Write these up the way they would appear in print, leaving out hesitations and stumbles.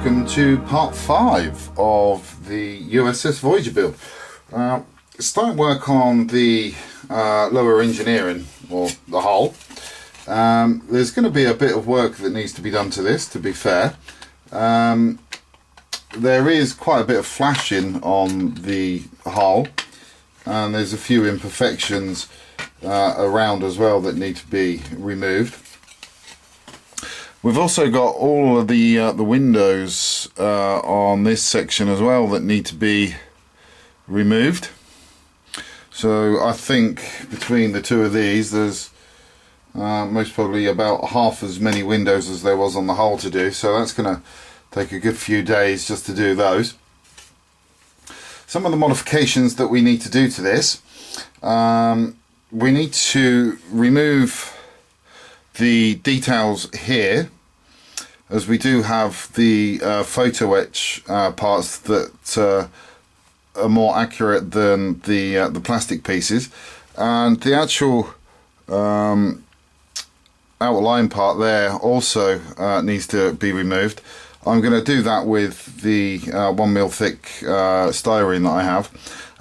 welcome to part 5 of the USS Voyager build. Starting work on the lower engineering, or the hull. There's going to be a bit of work that needs to be done to this, to be fair. There is quite a bit of flashing on the hull, and there's a few imperfections around as well that need to be removed. We've also got all of the windows on this section as well that need to be removed. So I think between the two of these there's most probably about half as many windows as there was on the hull to do, so that's going to take a good few days just to do those. Some of the modifications that we need to do to this, we need to remove the details here, as we do have the photo etch parts that are more accurate than the plastic pieces, and the actual outline part there also needs to be removed. I'm going to do that with the 1mm thick styrene that I have,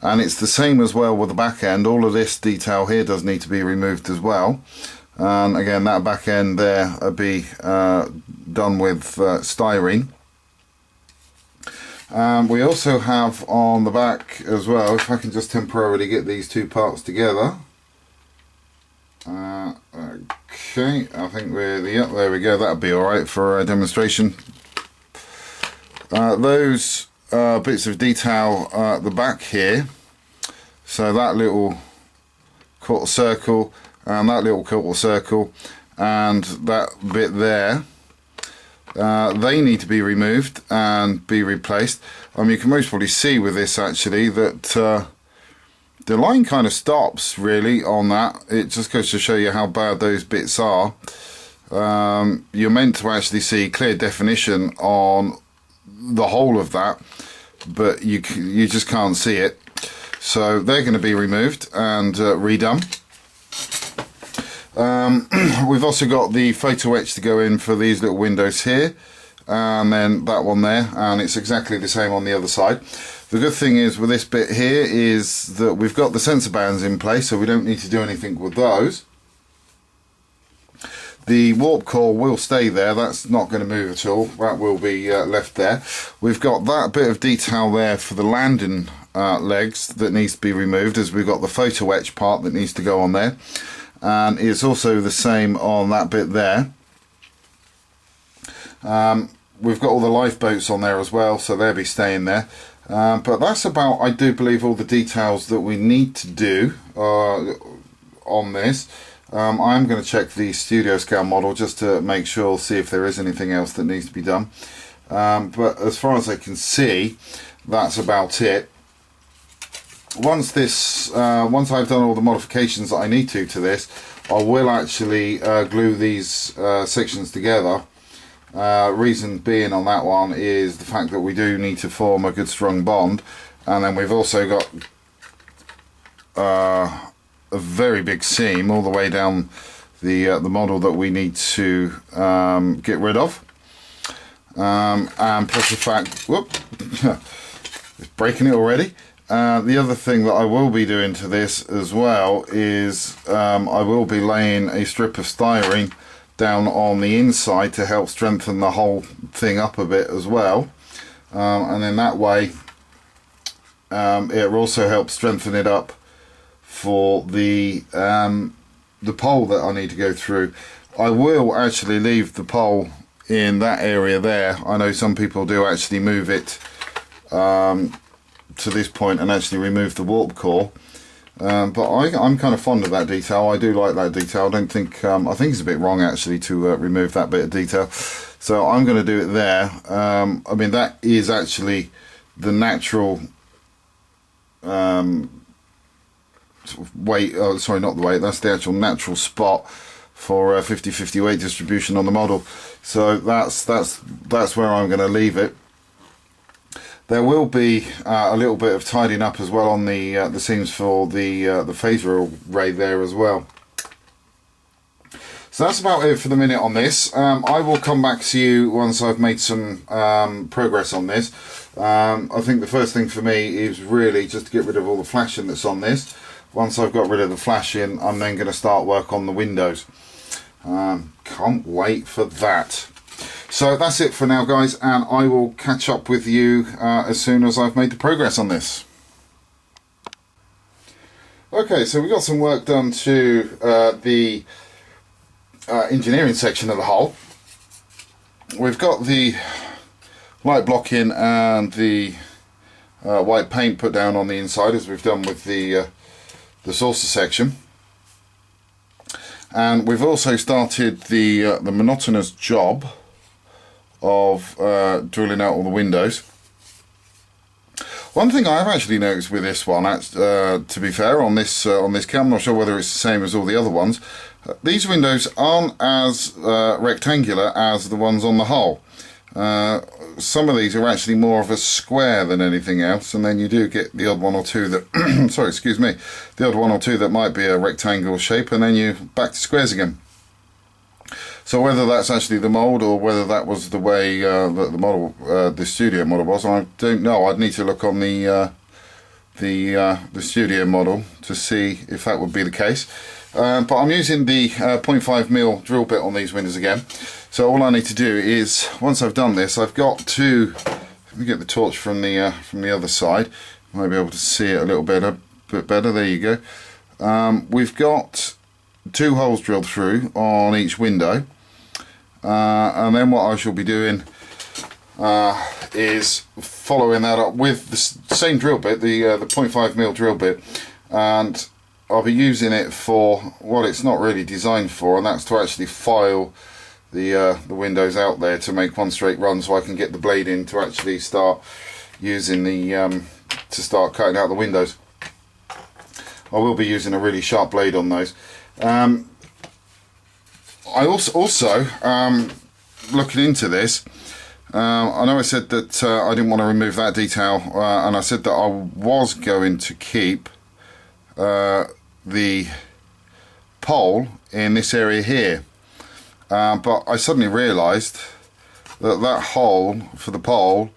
and it's the same as well with the back end. All of this detail here does need to be removed as well. And again, that back end there will be done with styrene. We also have on the back as well, if I can just temporarily get these two parts together. Okay, I think we're, yep, there we go, that'll be alright for a demonstration. Those bits of detail at the back here, so that little quarter circle, and that little quarter circle, and that bit there, they need to be removed and be replaced. You can most probably see with this actually that the line kind of stops really on that. It just goes to show you how bad those bits are. You're meant to actually see clear definition on the whole of that, but you just can't see it. So they're going to be removed and redone. We've also got the photo etch to go in for these little windows here, and then that one there, and it's exactly the same on the other side. The good thing is with this bit here is that we've got the sensor bands in place, so we don't need to do anything with those. The warp core will stay there, that's not going to move at all, that will be left there. We've got that bit of detail there for the landing legs that needs to be removed, as we've got the photo etch part that needs to go on there. And it's also the same on that bit there. We've got all the lifeboats on there as well, so they'll be staying there. But that's about, I do believe, all the details that we need to do on this. I'm going to check the studio scale model just to make sure, see if there is anything else that needs to be done. But as far as I can see, that's about it. Once I've done all the modifications that I need to this, I will actually glue these sections together. Reason being on that one is the fact that we do need to form a good strong bond, and then we've also got a very big seam all the way down the model that we need to get rid of, and plus the fact, whoop, it's breaking it already. The other thing that I will be doing to this as well is I will be laying a strip of styrene down on the inside to help strengthen the whole thing up a bit as well, and then that way it will also help strengthen it up for the pole that I need to go through. I will actually leave the pole in that area there. I know some people do actually move it to this point and actually remove the warp core, but I'm kind of fond of that detail. I do like that detail. I don't think I think it's a bit wrong actually to remove that bit of detail, so I'm going to do it there. I mean, that is actually the natural weight, oh sorry, not the weight, that's the actual natural spot for 50-50 weight distribution on the model, so that's where I'm going to leave it. There will be a little bit of tidying up as well on the seams for the phaser array there as well. So So that's about it for the minute on this. I will come back to you once I've made some progress on this. I think the first thing for me is really just to get rid of all the flashing that's on this. Once I've got rid of the flashing, I'm then going to start work on the windows. Can't wait for that. So that's it for now, guys, and I will catch up with you as soon as I've made the progress on this. Okay, so we got some work done to the engineering section of the hull. We've got the light blocking and the white paint put down on the inside, as we've done with the saucer section, and we've also started the monotonous job of drilling out all the windows. One thing I've actually noticed with this one, to be fair, on this cam, I'm not sure whether it's the same as all the other ones, these windows aren't as rectangular as the ones on the hull. Some of these are actually more of a square than anything else, and then you do get the odd one or two that sorry, excuse me, the odd one or two that might be a rectangle shape, and then you back to squares again. So whether that's actually the mould or whether that was the way that the model, the studio model was, I don't know. I'd need to look on the studio model to see if that would be the case. But I'm using the 0.5mm drill bit on these windows again. So all I need to do is, once I've done this, I've got to, let me get the torch from the other side. You might be able to see it a little bit better. There you go. We've got 2 holes drilled through on each window, and then what I shall be doing is following that up with the same drill bit, the 0.5mm drill bit, and I'll be using it for what it's not really designed for, and that's to actually file the windows out there to make one straight run, so I can get the blade in to actually start using the to start cutting out the windows. I will be using a really sharp blade on those. I also looking into this, I know I said that I didn't want to remove that detail, and I said that I was going to keep the pole in this area here, but I suddenly realised that that hole for the pole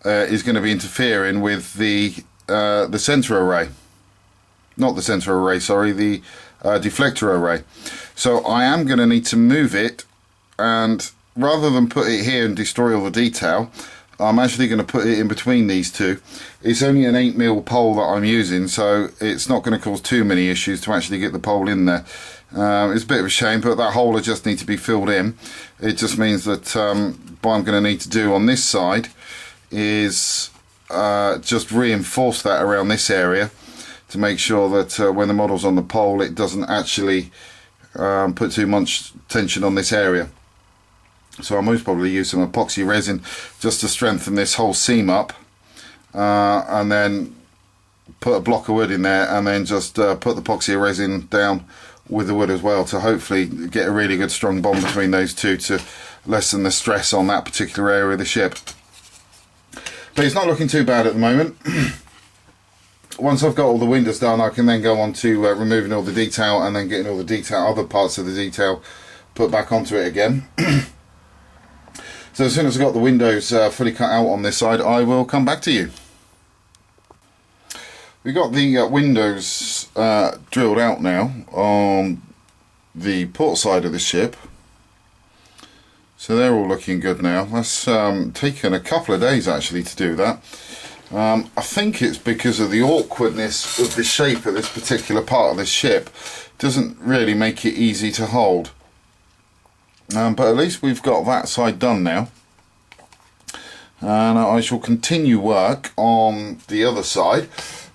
is going to be interfering with the centre array. Not the centre array, sorry, the deflector array. So I am going to need to move it, and rather than put it here and destroy all the detail, I'm actually going to put it in between these two. It's only an 8mm pole that I'm using, so it's not going to cause too many issues to actually get the pole in there. It's a bit of a shame, but that hole will just need to be filled in. It just means that what I'm going to need to do on this side is just reinforce that around this area to make sure that when the model's on the pole, it doesn't actually put too much tension on this area. So I'll most probably use some epoxy resin just to strengthen this whole seam up, and then put a block of wood in there, and then just put the epoxy resin down with the wood as well, to hopefully get a really good strong bond between those two to lessen the stress on that particular area of the ship. But it's not looking too bad at the moment. Once I've got all the windows done, I can then go on to removing all the detail, and then getting all the detail, other parts of the detail, put back onto it again. So as soon as I've got the windows fully cut out on this side, I will come back to you. We've got the windows drilled out now on the port side of the ship. So they're all looking good now. That's taken a couple of days actually to do that. I think it's because of the awkwardness of the shape of this particular part of the ship. It doesn't really make it easy to hold. But at least we've got that side done now, and I shall continue work on the other side.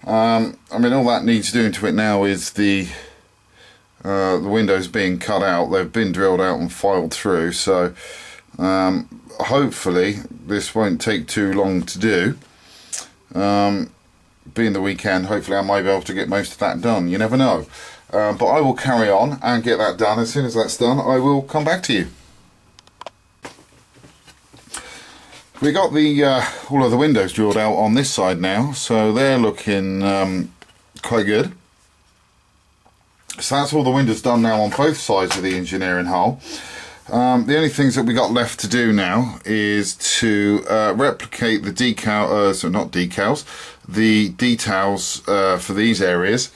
I mean, all that needs doing to it now is the windows being cut out. They've been drilled out and filed through, so hopefully this won't take too long to do. Being the weekend, hopefully I might be able to get most of that done. You never know. But I will carry on and get that done. As soon as that's done, I will come back to you. We got the all of the windows drilled out on this side now, so they're looking quite good. So that's all the windows done now on both sides of the engineering hull. The only things that we got left to do now is to replicate the decal, so not decals, the details for these areas.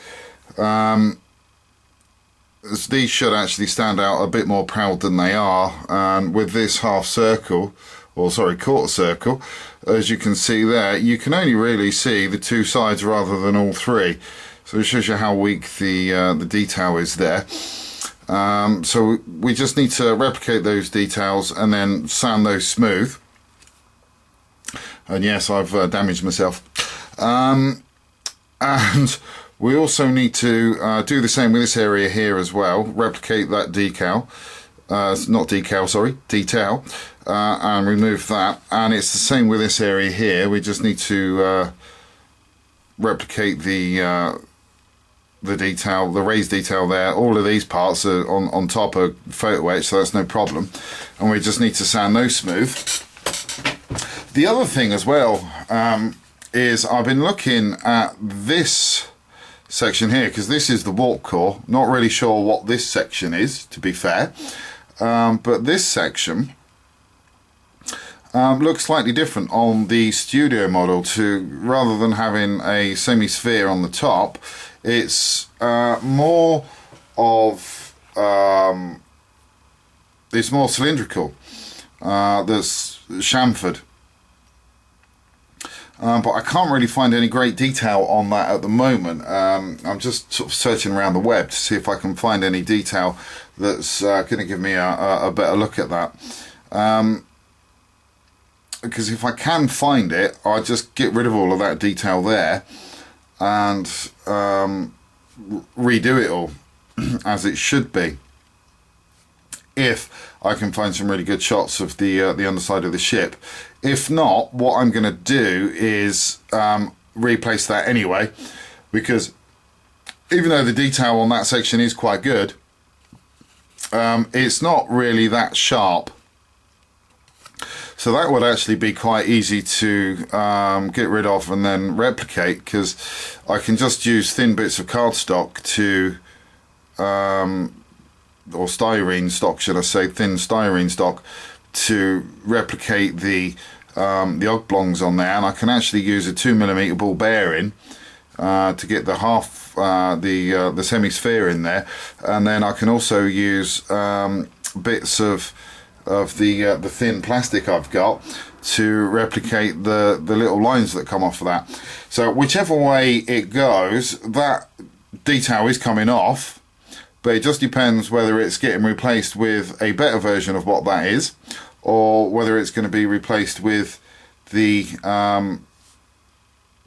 These should actually stand out a bit more proud than they are, and with this half circle, or sorry, quarter circle, as you can see there, you can only really see the two sides rather than all three. So it shows you how weak the detail is there. So we just need to replicate those details and then sand those smooth. And yes, I've damaged myself. And we also need to do the same with this area here as well. Replicate that decal, not decal, sorry, detail, and remove that. And it's the same with this area here. We just need to replicate the detail, the raised detail there. All of these parts are on top are photo etched, so that's no problem. And we just need to sand those smooth. The other thing as well is I've been looking at this section here, because this is the warp core. Not really sure what this section is, to be fair, but this section looks slightly different on the studio model. To rather than having a semi-sphere on the top, it's more of it's more cylindrical. That's chamfered. But I can't really find any great detail on that at the moment. I'm just sort of searching around the web to see if I can find any detail that's going to give me a better look at that. Because if I can find it, I'll just get rid of all of that detail there and redo it all as it should be. If I can find some really good shots of the underside of the ship. If not, what I'm going to do is replace that anyway, because even though the detail on that section is quite good, it's not really that sharp. So that would actually be quite easy to get rid of and then replicate, because I can just use thin bits of cardstock to or styrene stock, should I say, thin styrene stock, to replicate the oblongs on there. And I can actually use a 2mm ball bearing to get the half the semi-sphere in there, and then I can also use bits of the thin plastic I've got to replicate the little lines that come off of that. So whichever way it goes, that detail is coming off. But it just depends whether it's getting replaced with a better version of what that is, or whether it's going to be replaced with the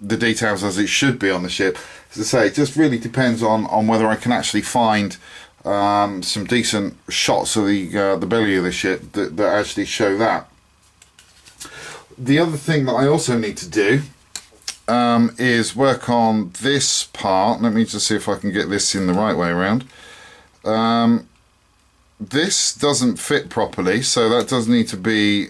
details as it should be on the ship. As I say, it just really depends on whether I can actually find some decent shots of the belly of the ship that actually show that. The other thing that I also need to do is work on this part. Let me just see if I can get this in the right way around. This doesn't fit properly, so that does need to be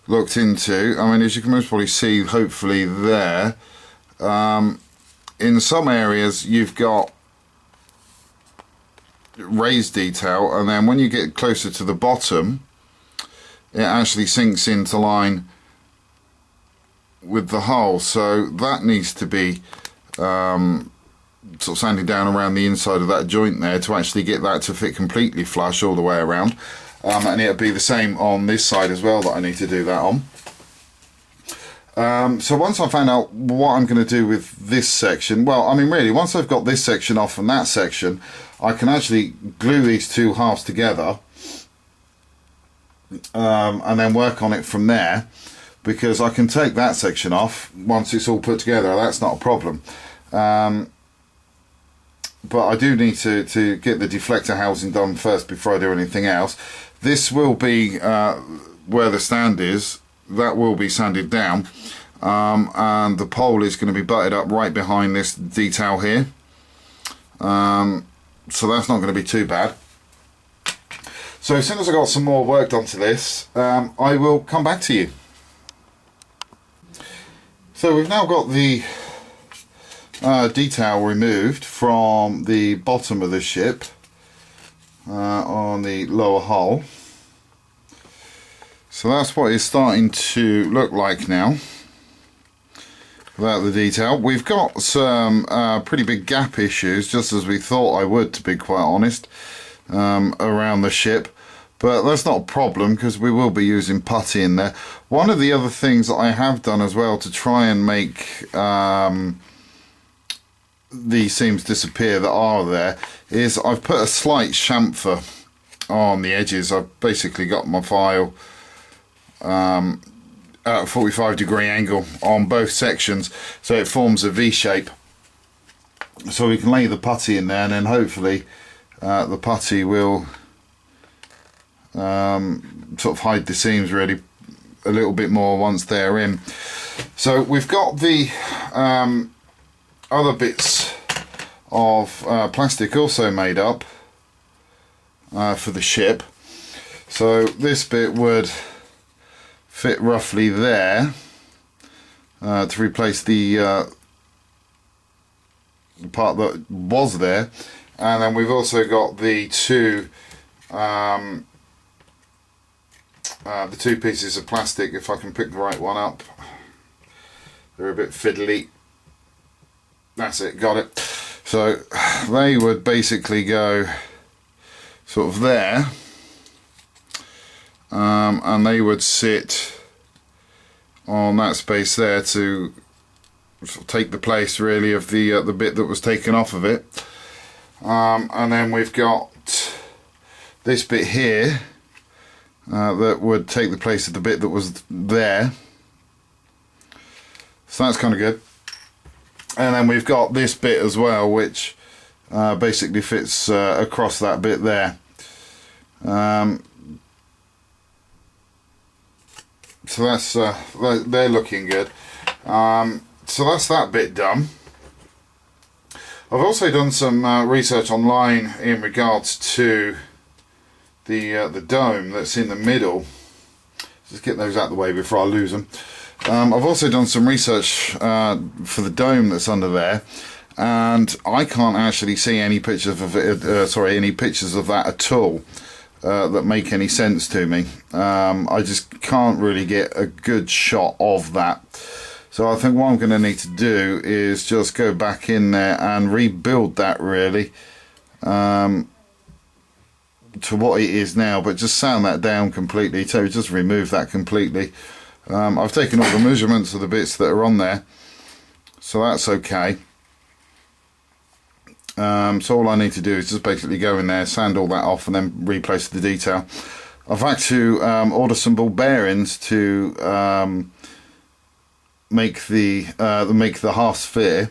looked into. I mean, as you can most probably see, hopefully there, in some areas you've got raised detail, and then when you get closer to the bottom, it actually sinks into line with the hull. So that needs to be sort of sanding down around the inside of that joint there to actually get that to fit completely flush all the way around. And it'll be the same on this side as well that I need to do that on. So once I find out what I'm going to do with this section, well, I mean, really, once I've got this section off from that section, I can actually glue these two halves together and then work on it from there, because I can take that section off once it's all put together. That's not a problem. But I do need to get the deflector housing done first before I do anything else. This will be where the stand is. That will be sanded down, and the pole is going to be butted up right behind this detail here. So that's not going to be too bad. So as soon as I got some more work done to this, I will come back to you. So we've now got the detail removed from the bottom of the ship on the lower hull. So that's what it's starting to look like now without the detail. We've got some pretty big gap issues, just as we thought I would, to be quite honest, around the ship. But that's not a problem because we will be using putty in there. One of the other things that I have done as well to try and make these seams disappear that are there is I've put a slight chamfer on the edges. I've basically got my file at a 45-degree angle on both sections, so it forms a V shape. So we can lay the putty in there, and then hopefully the putty will sort of hide the seams really a little bit more once they're in. So we've got the other bits of plastic also made up for the ship. So this bit would fit roughly there to replace the part that was there, and then we've also got the two pieces of plastic, if I can pick the right one up. They're a bit fiddly. That's it, got it. So they would basically go sort of there, and they would sit on that space there to sort of take the place really of the bit that was taken off of it. And then we've got this bit here that would take the place of the bit that was there. So that's kind of good. And then we've got this bit as well, which basically fits across that bit there. So that's they're looking good. So that's that bit done. I've also done some research online in regards to the dome that's in the middle. Just get those out of the way before I lose them. I've also done some research for the dome that's under there, and I can't actually see any pictures of it, any pictures of that at all that make any sense to me. I just can't really get a good shot of that. So I think what I'm going to need to do is just go back in there and rebuild that really to what it is now, but just sand that down completely. So just remove that completely. I've taken all the measurements of the bits that are on there, so that's okay. So all I need to do is just basically go in there, sand all that off, and then replace the detail. I've had to order some ball bearings to make the half sphere,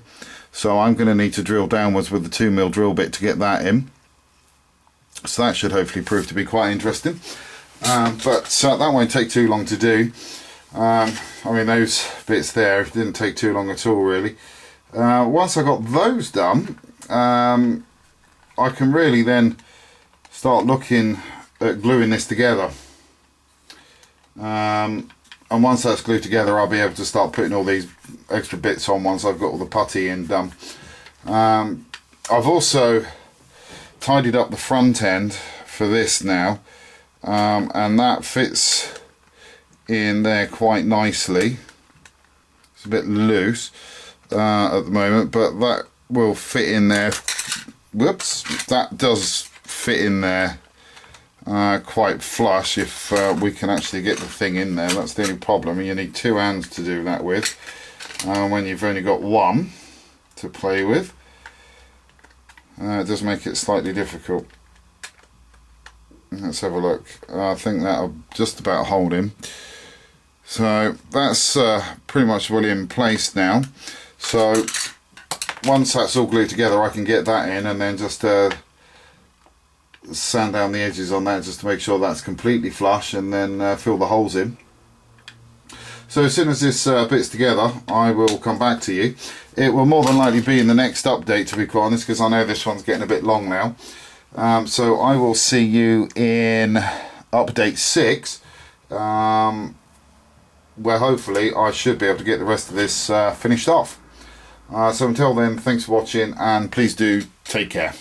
so I'm going to need to drill downwards with the 2mm drill bit to get that in. So that should hopefully prove to be quite interesting. But that won't take too long to do. I mean, those bits there didn't take too long at all really. Once I got those done, I can really then start looking at gluing this together. And once that's glued together, I'll be able to start putting all these extra bits on once I've got all the putty in done. I've also tidied up the front end for this now, and that fits in there quite nicely. It's a bit loose at the moment, but that will fit in there. Whoops, that does fit in there quite flush if we can actually get the thing in there. That's the only problem. You need two hands to do that with when you've only got one to play with. It does make it slightly difficult. Let's have a look. I think that'll just about hold him. So that's pretty much fully in place now. So once that's all glued together, I can get that in and then just sand down the edges on that just to make sure that's completely flush, and then fill the holes in. So as soon as this bit's together, I will come back to you. It will more than likely be in the next update, to be quite honest, because I know this one's getting a bit long now. So I will see you in update 6, where hopefully I should be able to get the rest of this finished off. So until then, thanks for watching, and please do take care.